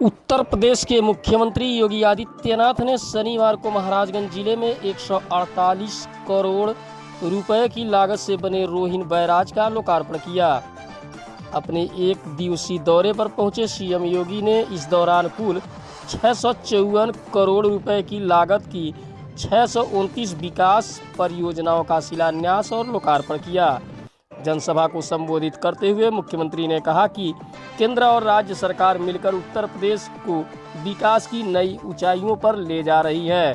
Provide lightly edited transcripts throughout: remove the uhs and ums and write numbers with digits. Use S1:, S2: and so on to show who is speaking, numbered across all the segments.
S1: उत्तर प्रदेश के मुख्यमंत्री योगी आदित्यनाथ ने शनिवार को महाराजगंज जिले में 148 करोड़ रुपए की लागत से बने रोहिन बैराज का लोकार्पण किया। अपने एक दिवसीय दौरे पर पहुंचे सीएम योगी ने इस दौरान कुल 654 करोड़ रुपए की लागत की 629 विकास परियोजनाओं का शिलान्यास और लोकार्पण किया। जनसभा को संबोधित करते हुए मुख्यमंत्री ने कहा कि केंद्र और राज्य सरकार मिलकर उत्तर प्रदेश को विकास की नई ऊंचाइयों पर ले जा रही है।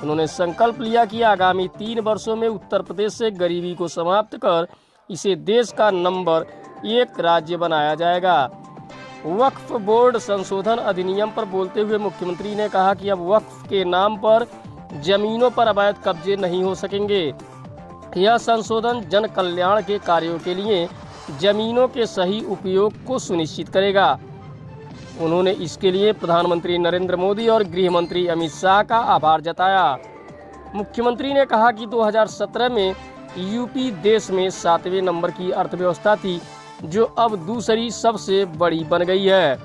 S1: उन्होंने संकल्प लिया कि आगामी 3 वर्षों में उत्तर प्रदेश से गरीबी को समाप्त कर इसे देश का नंबर 1 राज्य बनाया जाएगा। वक्फ बोर्ड संशोधन अधिनियम पर बोलते हुए मुख्यमंत्री ने कहा कि अब वक्फ के नाम पर जमीनों पर अवैध कब्जे नहीं हो सकेंगे। यह संशोधन जन कल्याण के कार्यों के लिए जमीनों के सही उपयोग को सुनिश्चित करेगा। उन्होंने इसके लिए प्रधानमंत्री नरेंद्र मोदी और गृह मंत्री अमित शाह का आभार जताया। मुख्यमंत्री ने कहा कि 2017 में यूपी देश में 7वें नंबर की अर्थव्यवस्था थी, जो अब दूसरी सबसे बड़ी बन गई है।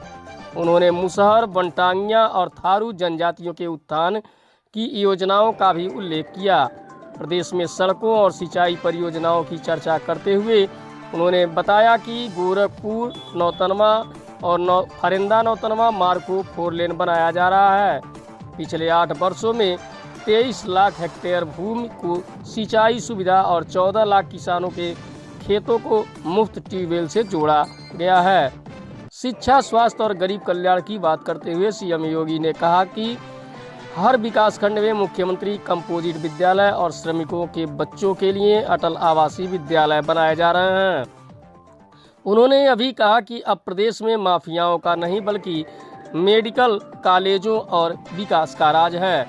S1: उन्होंने मुसहर, वनटांगिया और थारू जनजातियों के उत्थान की योजनाओं का भी उल्लेख किया। प्रदेश में सड़कों और सिंचाई परियोजनाओं की चर्चा करते हुए उन्होंने बताया कि गोरखपुर नौतनवा और फरेंदा नौतनवा मार्ग को 4 लेन बनाया जा रहा है। पिछले 8 वर्षों में 23 लाख हेक्टेयर भूमि को सिंचाई सुविधा और 14 लाख किसानों के खेतों को मुफ्त ट्यूबवेल से जोड़ा गया है। शिक्षा, स्वास्थ्य और गरीब कल्याण की बात करते हुए सीएम योगी ने कहा कि हर विकासखंड में मुख्यमंत्री कंपोजिट विद्यालय और श्रमिकों के बच्चों के लिए अटल आवासीय विद्यालय बनाए जा रहे हैं। उन्होंने अभी कहा कि अब प्रदेश में माफियाओं का नहीं बल्कि मेडिकल कॉलेजों और विकास का राज है।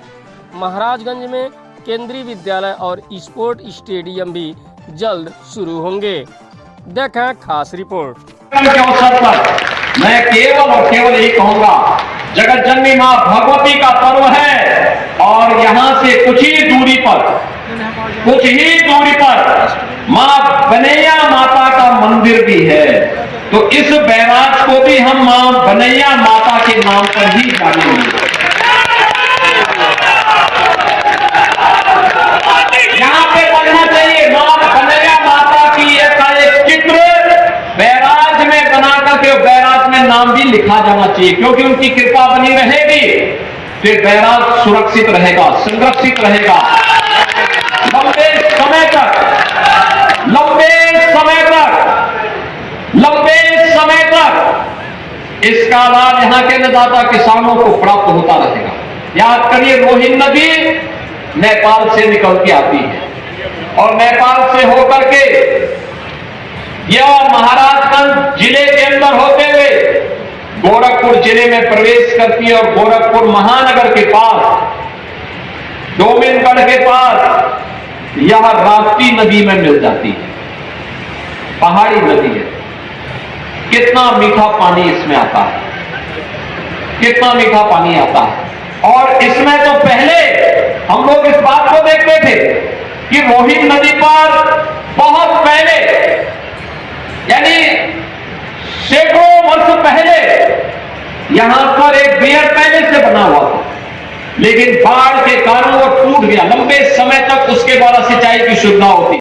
S1: महाराजगंज में केंद्रीय विद्यालय और स्पोर्ट स्टेडियम भी जल्द शुरू होंगे। देखें खास रिपोर्ट।
S2: के अवसर पर मैं केवल और केवल यही कहूंगा, जगत जननी मां भगवती का पर्व है और यहां से कुछ ही दूरी पर मां बनैया माता का मंदिर भी है। तो इस बैराज को भी हम मां बनैया माता के नाम पर ही जानेंगे। यहां पे बनना चाहिए मां बनैया माता की एक चित्र बैराज में बनाकर के बैराज में नाम भी लिखा जाना चाहिए, क्योंकि उनकी कृपा बनी रहेगी फिर बैराज सुरक्षित रहेगा, संरक्षित रहेगा लंबे समय तक इसका लाभ यहां के अन्नदाता किसानों को प्राप्त होता रहेगा। याद करिए, रोहिन नदी नेपाल से निकल के आती है और नेपाल से होकर के यह महाराजगंज जिले के अंदर होते हुए गोरखपुर जिले में प्रवेश करती है और गोरखपुर महानगर के पास डोमिनगढ़ के पास यह राप्ती नदी में मिल जाती है। पहाड़ी नदी है। कितना मीठा पानी इसमें आता है, कितना मीठा पानी आता है। और इसमें तो पहले हम लोग इस बात को देखते थे कि रोहिन नदी पर बहुत पहले, यानी सैकड़ों वर्ष पहले यहां पर एक बियर पैलेस से बना हुआ था, लेकिन बाढ़ के कारण वो टूट गया। लंबे समय तक उसके द्वारा सिंचाई की सुविधा होती।